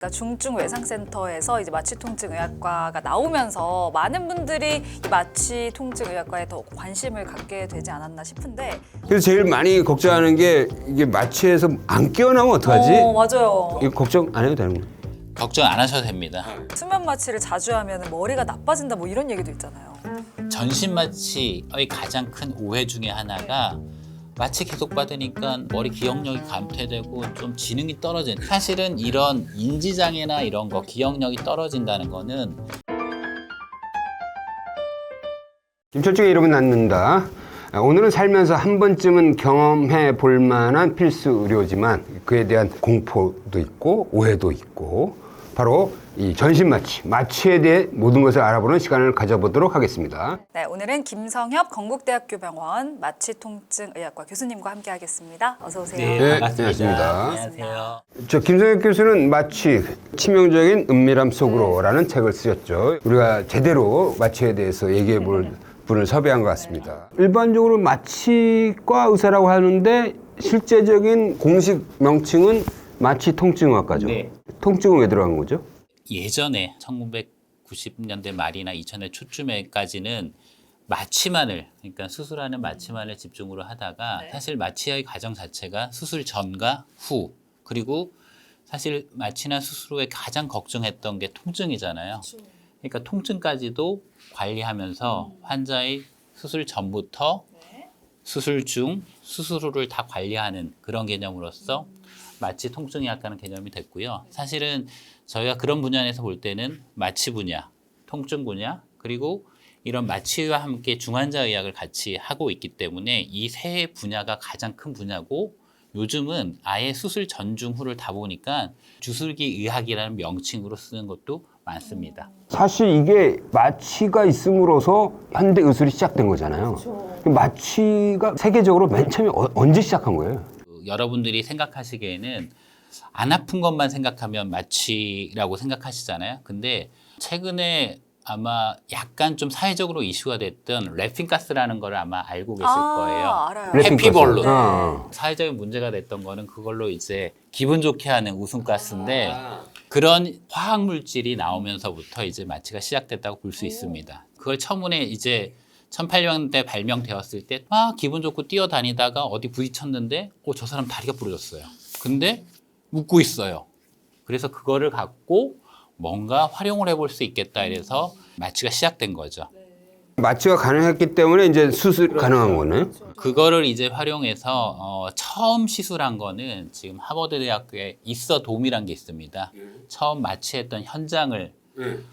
그러니까 중증외상센터에서 이제 마취통증의학과가 나오면서 많은 분들이 이 마취통증의학과에 더 관심을 갖게 되지 않았나 싶은데. 그래서 제일 많이 걱정하는 게 이게 마취해서 안 깨어나면 어떡하지? 맞아요. 이거 걱정 안 해도 되는 거예요? 걱정 안 하셔도 됩니다. 수면 마취를 자주 하면 머리가 나빠진다 뭐 이런 얘기도 있잖아요. 전신 마취의 가장 큰 오해 중에 하나가 마취 계속 받으니까 머리 기억력이 감퇴되고 좀 지능이 떨어진, 사실은 이런 인지장애나 이런 거 기억력이 떨어진다는 거는 김철중의 이름은 낳는다. 오늘은 살면서 한 번쯤은 경험해 볼 만한 필수 의료지만 그에 대한 공포도 있고 오해도 있고 바로 이 전신 마취, 마취에 대해 모든 것을 알아보는 시간을 가져보도록 하겠습니다. 네, 오늘은 김성협 건국대학교 병원 마취통증의학과 교수님과 함께하겠습니다. 어서 오세요. 네, 반갑습니다. 안녕하십니까. 안녕하세요. 저 김성혁 교수는 마취, 치명적인 은밀함 속으로라는 책을 쓰셨죠. 우리가 제대로 마취에 대해서 얘기해 볼 분을 섭외한 것 같습니다. 일반적으로 마취과 의사라고 하는데 실제적인 공식 명칭은 마취통증의학과죠. 네. 통증은 왜 들어간 거죠? 예전에 1990년대 말이나 2000년 초쯤에까지는 마취만을, 그러니까 수술하는 마취만을 집중으로 하다가 사실 마취의 과정 자체가 수술 전과 후, 그리고 사실 마취나 수술 후에 가장 걱정했던 게 통증이잖아요. 그러니까 통증까지도 관리하면서 환자의 수술 전부터 수술 중, 수술 후를 다 관리하는 그런 개념으로서 마취 통증의학과는 개념이 됐고요. 사실은 저희가 그런 분야에서 볼 때는 마취 분야, 통증 분야, 그리고 이런 마취와 함께 중환자 의학을 같이 하고 있기 때문에 이 세 분야가 가장 큰 분야고, 요즘은 아예 수술 전, 중, 후를 다 보니까 주술기 의학이라는 명칭으로 쓰는 것도 많습니다. 사실 이게 마취가 있음으로써 현대 의술이 시작된 거잖아요. 마취가 세계적으로 맨 처음에 언제 시작한 거예요? 여러분들이 생각하시기에는 안 아픈 것만 생각하면 마취라고 생각하시잖아요. 근데 최근에 아마 약간 좀 사회적으로 이슈가 됐던 랩핑가스라는 걸 아마 알고 계실 거예요. 알아요. 해피볼로. 아. 사회적인 문제가 됐던 거는 그걸로 이제 기분 좋게 하는 웃음가스인데, 그런 화학 물질이 나오면서부터 이제 마취가 시작됐다고 볼 수 있습니다. 그걸 처음에 이제 1800년대 발명되었을 때 막 기분 좋고 뛰어다니다가 어디 부딪혔는데 저 사람 다리가 부러졌어요. 근데 웃고 있어요. 그래서 그거를 갖고 뭔가 활용을 해볼 수 있겠다 이래서 마취가 시작된 거죠. 마취가 가능했기 때문에 이제 수술 가능한 거네. 그거를 이제 활용해서 처음 시술한 거는 지금 하버드 대학교에 있어돔이란 게 있습니다. 처음 마취했던 현장을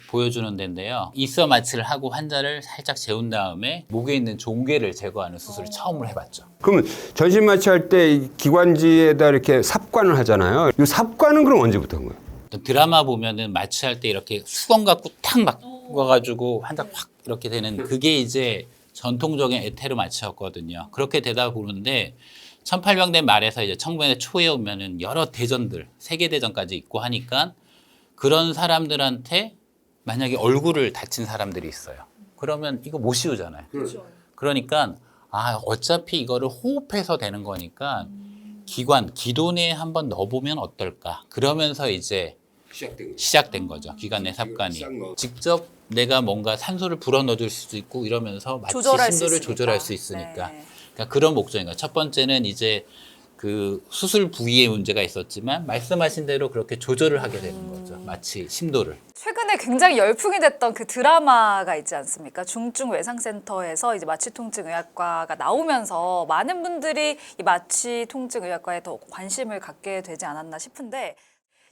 보여주는 데인데요. 있어 마취를 하고 환자를 살짝 재운 다음에 목에 있는 종괴를 제거하는 수술을 처음으로 해봤죠. 그러면 전신 마취할 때 기관지에다 이렇게 삽관을 하잖아요. 이 삽관은 그럼 언제부터 한 거예요? 드라마 보면은 마취할 때 이렇게 수건 갖고 탁 막아가지고 환자 확 이렇게 되는, 그게 이제 전통적인 에테르 마취였거든요. 그렇게 되다 보는데 1800년대 말에서 이제 1900년대 초에 오면은 여러 대전들, 세계대전까지 있고 하니까 그런 사람들한테 만약에 얼굴을 다친 사람들이 있어요. 그러면 이거 못 씌우잖아요. 그러니까 어차피 이거를 호흡해서 되는 거니까 기도 내에 한번 넣어보면 어떨까. 그러면서 이제 시작된 거죠. 기관 내 삽관이. 직접 내가 뭔가 산소를 불어 넣어줄 수도 있고 이러면서 마취 심도를 조절할 수 있으니까. 네. 그러니까 그런 목적인 거예요. 첫 번째는 이제 그 수술 부위에 문제가 있었지만 말씀하신 대로 그렇게 조절을 하게 되는 거죠. 마취 심도를. 최근에 굉장히 열풍이 됐던 그 드라마가 있지 않습니까? 중증외상센터에서 이제 마취통증의학과가 나오면서 많은 분들이 이 마취통증의학과에 더 관심을 갖게 되지 않았나 싶은데,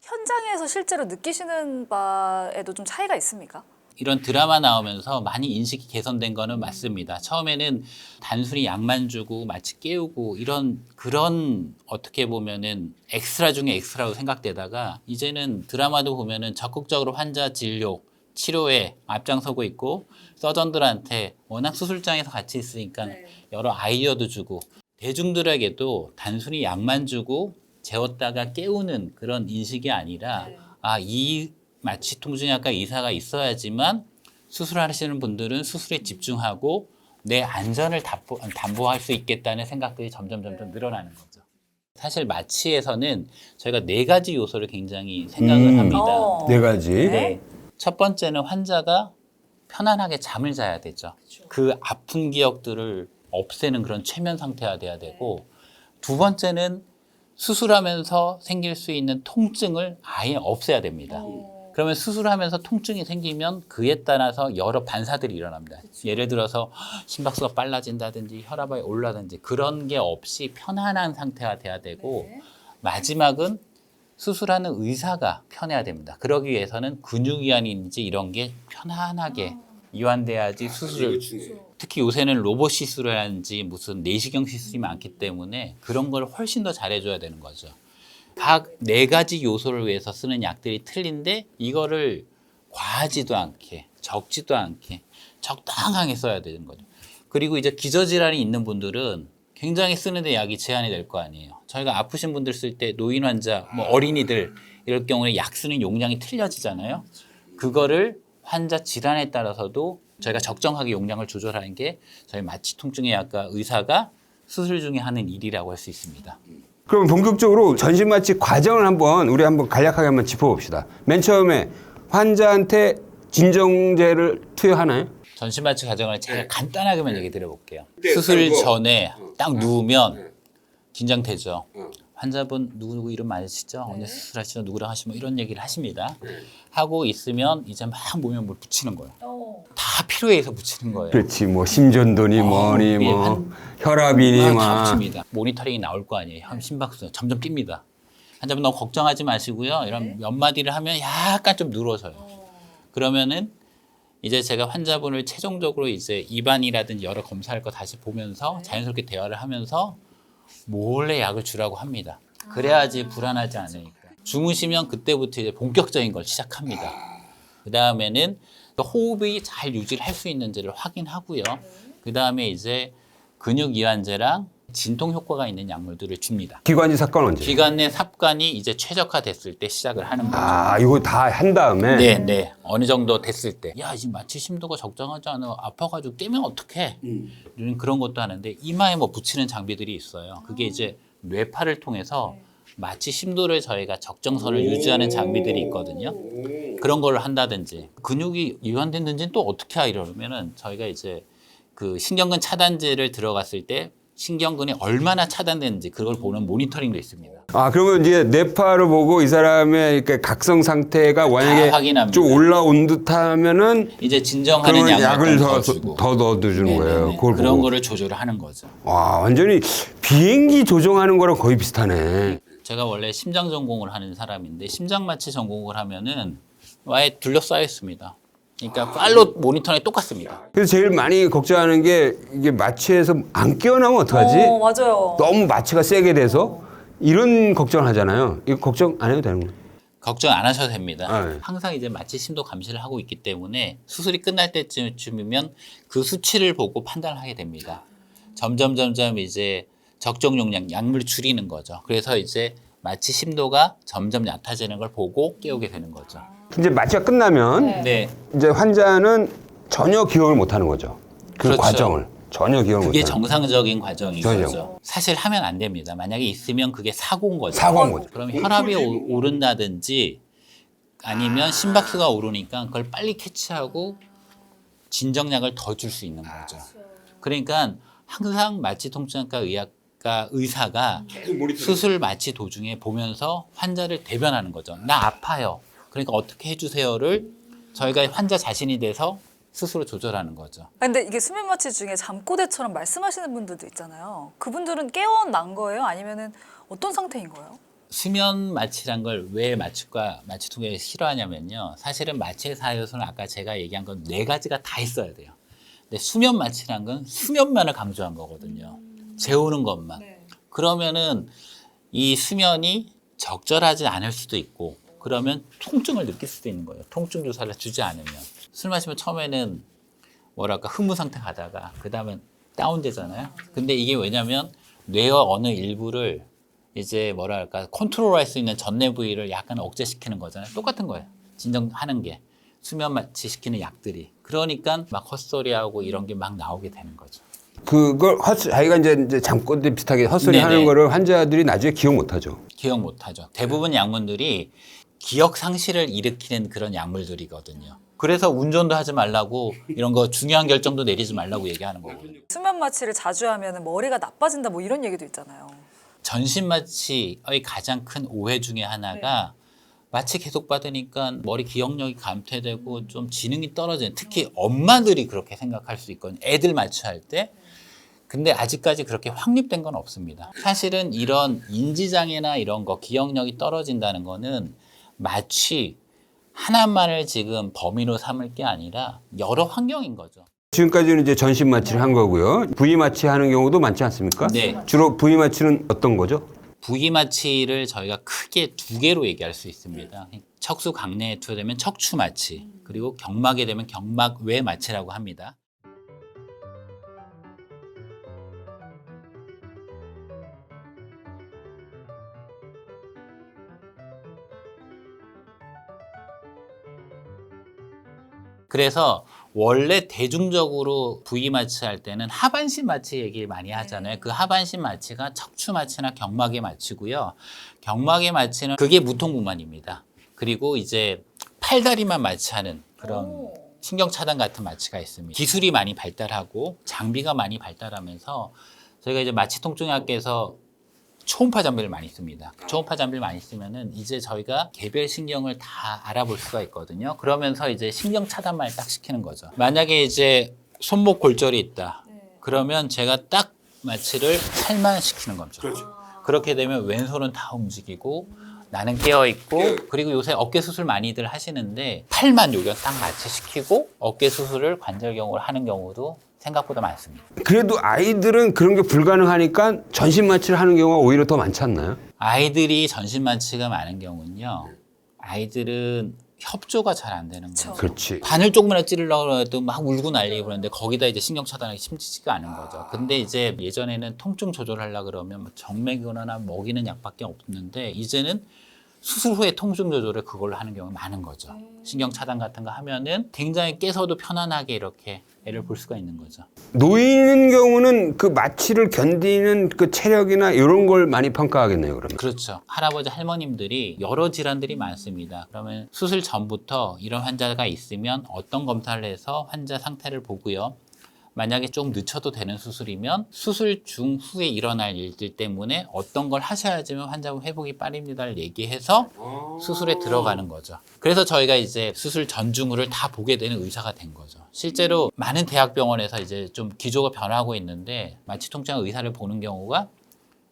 현장에서 실제로 느끼시는 바에도 좀 차이가 있습니까? 이런 드라마 나오면서 많이 인식이 개선된 거는 맞습니다. 처음에는 단순히 약만 주고 마취 깨우고 그런 어떻게 보면은 엑스트라 중에 엑스트라로 생각되다가, 이제는 드라마도 보면은 적극적으로 환자 진료, 치료에 앞장서고 있고, 서전들한테 워낙 수술장에서 같이 있으니까 여러 아이디어도 주고, 대중들에게도 단순히 약만 주고 재웠다가 깨우는 그런 인식이 아니라 이 마취통증의학과 의사가 있어야지만 수술하시는 분들은 수술에 집중하고 내 안전을 담보할 수 있겠다는 생각들이 점점 늘어나는 거죠. 사실 마취에서는 저희가 4가지 요소를 굉장히 생각을 합니다. 네 가지. 네. 첫 번째는 환자가 편안하게 잠을 자야 되죠. 그 아픈 기억들을 없애는 그런 최면 상태가 돼야 되고, 두 번째는 수술하면서 생길 수 있는 통증을 아예 없애야 됩니다. 그러면 수술하면서 통증이 생기면 그에 따라서 여러 반사들이 일어납니다. 예를 들어서 심박수가 빨라진다든지 혈압이 올라든지 그런 게 없이 편안한 상태가 돼야 되고, 마지막은 수술하는 의사가 편해야 됩니다. 그러기 위해서는 근육이완인지 이런 게 편안하게 이완돼야지 수술을, 특히 요새는 로봇 시술이라든지 무슨 내시경 시술이 많기 때문에 그런 걸 훨씬 더 잘해줘야 되는 거죠. 각 4가지 요소를 위해서 쓰는 약들이 틀린데 이거를 과하지도 않게 적지도 않게 적당하게 써야 되는 거죠. 그리고 이제 기저질환이 있는 분들은 굉장히 쓰는데 약이 제한이 될 거 아니에요. 저희가 아프신 분들 쓸 때 노인 환자, 뭐 어린이들 이럴 경우에 약 쓰는 용량이 틀려지잖아요. 그거를 환자 질환에 따라서도 저희가 적정하게 용량을 조절하는 게 저희 마취통증의 약과 의사가 수술 중에 하는 일이라고 할 수 있습니다. 그럼 본격적으로 전신 마취 과정을 우리 한번 간략하게 한번 짚어봅시다. 맨 처음에 환자한테 진정제를 투여하나요? 전신 마취 과정을 제가 간단하게만 얘기 드려볼게요. 수술 전에 딱 누우면 긴장되죠. 환자분 누구 이름 많으시죠? 언제 수술하시죠? 누구랑 하시면 이런 얘기를 하십니다. 하고 있으면 이제 막 몸에 뭘 붙이는 거예요. 다 필요해서 붙이는 거예요. 그렇지, 뭐 심전도니 뭐니 뭐 혈압이니 다 막. 붙입니다. 모니터링이 나올 거 아니에요. 심박수 점점 뜁니다. 환자분 너무 걱정하지 마시고요. 이런 몇 마디를 하면 약간 좀 늘어져요. 그러면은 이제 제가 환자분을 최종적으로 이제 입안이라든지 여러 검사할 거 다시 보면서 자연스럽게 대화를 하면서 몰래 약을 주라고 합니다. 그래야지 불안하지 않으니까. 주무시면 그때부터 이제 본격적인 걸 시작합니다. 그 다음에는 호흡이 잘 유지를 할 수 있는지를 확인하고요. 그 다음에 이제 근육 이완제랑 진통 효과가 있는 약물들을 줍니다. 기관지 삭관 언제? 기관 내 삽관이 이제 최적화됐을 때 시작을 하는 거죠. 아, 이거 다 한 다음에. 네. 어느 정도 됐을 때. 야, 지금 마취 심도가 적정하지 않아. 아파가지고 뛰면 어떡해. 그런 것도 하는데 이마에 뭐 붙이는 장비들이 있어요. 그게 이제 뇌파를 통해서 마취 심도를 저희가 적정선을 유지하는 장비들이 있거든요. 그런 걸 한다든지 근육이 이완됐는지는 또 어떻게 이러면은 저희가 이제 그 신경근 차단제를 들어갔을 때 신경근이 얼마나 차단되는지 그걸 보는 모니터링도 있습니다. 아, 그러면 이제 뇌파를 보고 이 사람의 이렇게 각성 상태가 만약에 확인합니다. 좀 올라온 듯하면은 이제 진정하는 그러면 약을 약을 더 주고 더 넣어주는 거예요. 그걸 그런 보고. 거를 조절을 하는 거죠. 와, 완전히 비행기 조종하는 거랑 거의 비슷하네. 제가 원래 심장 전공을 하는 사람인데 심장 마취 전공을 하면은 아예 둘러싸여 있습니다. 그러니까 팔로 모니터링이 똑같습니다. 그래서 제일 많이 걱정하는 게 이게 마취해서 안 깨어나면 어떡하지? 맞아요. 너무 마취가 세게 돼서 이런 걱정을 하잖아요. 이거 걱정 안 해도 되는 거예요? 걱정 안 하셔도 됩니다. 네. 항상 이제 마취 심도 감시를 하고 있기 때문에 수술이 끝날 때쯤이면 그 수치를 보고 판단을 하게 됩니다. 점점 이제 적정 용량 약물을 줄이는 거죠. 그래서 이제 마취 심도가 점점 얕아지는 걸 보고 깨우게 되는 거죠. 이제 마취가 끝나면 네. 이제 환자는 전혀 기억을 못 하는 거죠. 그 그렇죠. 과정을 전혀 기억을 못 그게 하는 정상적인 과정인 전혀. 거죠. 사실 하면 안 됩니다. 만약에 있으면 그게 사고인 거죠. 사고인 거죠. 그럼 혈압이 오른다든지 아니면 심박수가 오르니까 그걸 빨리 캐치하고 진정약을 더 줄 수 있는 거죠. 그러니까 항상 마취통증학과 의학과 의사가 수술 마취 도중에 보면서 환자를 대변하는 거죠. 나 아파요. 그러니까 어떻게 해주세요를 저희가 환자 자신이 돼서 스스로 조절하는 거죠. 근데 이게 수면 마취 중에 잠꼬대처럼 말씀하시는 분들도 있잖아요. 그분들은 깨어난 거예요? 아니면은 어떤 상태인 거예요? 수면 마취란 걸 왜 마취과 마취통역이 싫어하냐면요. 사실은 마취의 사요소는 아까 제가 얘기한 건 4가지가 다 있어야 돼요. 근데 수면 마취란 건 수면만을 강조한 거거든요. 재우는 것만. 그러면은 이 수면이 적절하지 않을 수도 있고 그러면 통증을 느낄 수도 있는 거예요. 통증 주사를 주지 않으면. 술 마시면 처음에는 뭐랄까 흥분 상태 가다가 그 다음에 다운되잖아요. 근데 이게 왜냐면 뇌의 어느 일부를 이제 뭐랄까 컨트롤할 수 있는 전내 부위를 약간 억제시키는 거잖아요. 똑같은 거예요. 진정하는 게 수면 마취 시키는 약들이. 그러니까 막 헛소리하고 이런 게 막 나오게 되는 거죠. 그걸 자기가 이제 잠꼬대 비슷하게 헛소리 네네. 하는 거를 환자들이 나중에 기억 못 하죠. 기억 못하죠. 대부분 약물들이 기억 상실을 일으키는 그런 약물들이거든요. 그래서 운전도 하지 말라고 이런 거 중요한 결정도 내리지 말라고 얘기하는 거거든요. 수면 마취를 자주 하면 머리가 나빠진다 뭐 이런 얘기도 있잖아요. 전신 마취의 가장 큰 오해 중에 하나가 마취 계속 받으니까 머리 기억력이 감퇴되고 좀 지능이 떨어지는, 특히 엄마들이 그렇게 생각할 수 있거든요. 애들 마취할 때. 근데 아직까지 그렇게 확립된 건 없습니다. 사실은 이런 인지장애나 이런 거, 기억력이 떨어진다는 거는 마취 하나만을 지금 범위로 삼을 게 아니라 여러 환경인 거죠. 지금까지는 이제 전신 마취를 한 거고요. 부위 마취 하는 경우도 많지 않습니까? 네. 주로 부위 마취는 어떤 거죠? 부위 마취를 저희가 크게 두 개로 얘기할 수 있습니다. 척수 강내에 투여되면 척추 마취, 그리고 경막에 되면 경막 외 마취라고 합니다. 그래서 원래 대중적으로 부위 마취할 때는 하반신 마취 얘기 많이 하잖아요. 그 하반신 마취가 척추 마취나 경막의 마취고요. 경막의 마취는 그게 무통부만입니다. 그리고 이제 팔다리만 마취하는 그런 신경 차단 같은 마취가 있습니다. 기술이 많이 발달하고 장비가 많이 발달하면서 저희가 이제 마취통증의학계에서 초음파 장비를 많이 씁니다. 초음파 장비를 많이 쓰면은 이제 저희가 개별 신경을 다 알아볼 수가 있거든요. 그러면서 이제 신경 차단만 딱 시키는 거죠. 만약에 이제 손목 골절이 있다. 그러면 제가 딱 마취를 팔만 시키는 거죠. 그렇게 되면 왼손은 다 움직이고 나는 깨어 있고, 그리고 요새 어깨 수술 많이들 하시는데 팔만 요견 딱 마취시키고 어깨 수술을 관절경으로 하는 경우도 생각보다 많습니다. 그래도 아이들은 그런 게 불가능하니까 전신 마취를 하는 경우가 오히려 더 많지 않나요? 아이들이 전신 마취가 많은 경우는요. 아이들은 협조가 잘 안 되는 거죠. 그렇지. 바늘 조금이라도 찌르려고 해도 막 울고 난리고 그러는데 거기다 이제 신경 차단하기 힘지지가 않은 거죠. 근데 이제 예전에는 통증 조절하려고 그러면 뭐 정맥이나 먹이는 약밖에 없는데 이제는 수술 후에 통증 조절을 그걸로 하는 경우가 많은 거죠. 신경 차단 같은 거 하면은 굉장히 깨서도 편안하게 이렇게 애를 볼 수가 있는 거죠. 노인인 경우는 그 마취를 견디는 그 체력이나 이런 걸 많이 평가하겠네요, 그러면. 그렇죠. 할아버지 할머님들이 여러 질환들이 많습니다. 그러면 수술 전부터 이런 환자가 있으면 어떤 검사를 해서 환자 상태를 보고요. 만약에 좀 늦춰도 되는 수술이면 수술 중후에 일어날 일들 때문에 어떤 걸 하셔야지만 환자 회복이 빠릅니다를 얘기해서 수술에 들어가는 거죠. 그래서 저희가 이제 수술 전중후를 다 보게 되는 의사가 된 거죠. 실제로 많은 대학병원에서 이제 좀 기조가 변하고 있는데 마취통증 의사를 보는 경우가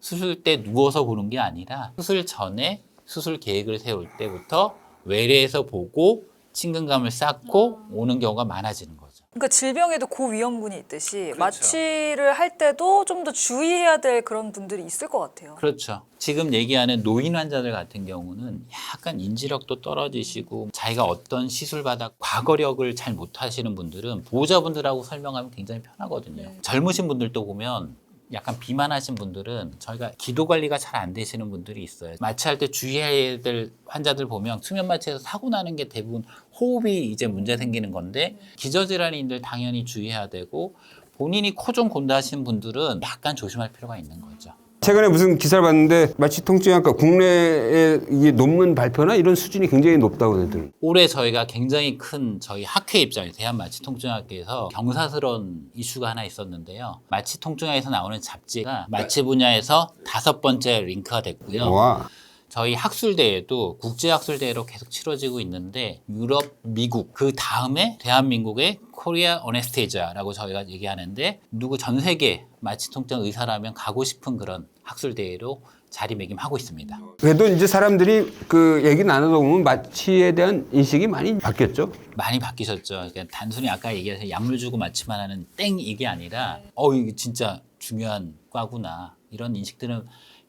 수술 때 누워서 보는 게 아니라 수술 전에 수술 계획을 세울 때부터 외래에서 보고 친근감을 쌓고 오는 경우가 많아지는 거죠. 그러니까 질병에도 고위험군이 있듯이 마취를 할 때도 좀 더 주의해야 될 그런 분들이 있을 것 같아요. 그렇죠. 지금 얘기하는 노인 환자들 같은 경우는 약간 인지력도 떨어지시고 자기가 어떤 시술 받아 과거력을 잘 못하시는 분들은 보호자분들하고 설명하면 굉장히 편하거든요. 젊으신 분들도 보면 약간 비만하신 분들은 저희가 기도 관리가 잘 안 되시는 분들이 있어요. 마취할 때 주의해야 될 환자들 보면 수면 마취에서 사고 나는 게 대부분 호흡이 이제 문제 생기는 건데 기저질환인들 당연히 주의해야 되고 본인이 코 좀 곤다 하시는 분들은 약간 조심할 필요가 있는 거죠. 최근에 무슨 기사를 봤는데 마취통증의학과 국내에 이게 논문 발표나 이런 수준이 굉장히 높다고 그러더라고요. 올해 저희가 굉장히 큰 저희 학회 입장에서 대한마취통증학회에서 경사스러운 이슈가 하나 있었는데요. 마취통증학에서 나오는 잡지가 마취 분야에서 5번째 링크가 됐고요. 와. 저희 학술대회도 국제학술대회로 계속 치러지고 있는데 유럽, 미국 그 다음에 대한민국의 코리아 어네스테이지아라고 저희가 얘기하는데 누구 전 세계 마취통증 의사라면 가고 싶은 그런 학술대회로 자리매김하고 있습니다. 그래도 이제 사람들이 그 얘기 나누다 보면 마취에 대한 인식이 많이 바뀌었죠. 많이 바뀌셨죠. 그러니까 단순히 아까 얘기해서 약물 주고 마취만 하는 땡 이게 아니라 이게 진짜 중요한 과구나 이런 인식들은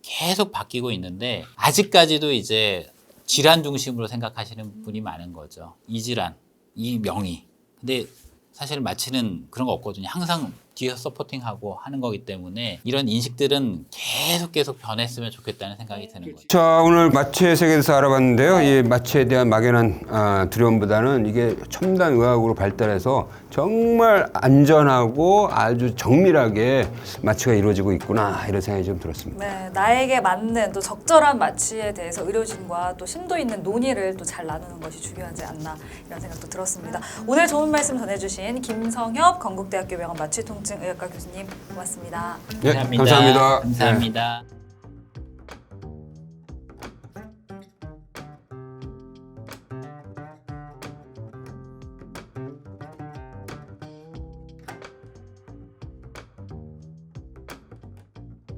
계속 바뀌고 있는데 아직까지도 이제 질환 중심으로 생각하시는 분이 많은 거죠. 이 질환, 이 명의. 근데 사실 마취는 그런 거 없거든요. 항상 뒤에서 서포팅하고 하는 거기 때문에 이런 인식들은 계속 변했으면 좋겠다는 생각이 드는 거죠. 자, 오늘 마취의 세계에 대해서 알아봤는데요. 이 마취에 대한 막연한 두려움보다는 이게 첨단 의학으로 발달해서 정말 안전하고 아주 정밀하게 마취가 이루어지고 있구나 이런 생각이 좀 들었습니다. 네, 나에게 맞는 또 적절한 마취에 대해서 의료진과 또 심도 있는 논의를 또 잘 나누는 것이 중요하지 않나 이런 생각도 들었습니다. 오늘 좋은 말씀 전해주신 김성협 건국대학교 병원 마취통증의학과 교수님 고맙습니다. 네, 감사합니다. 감사합니다.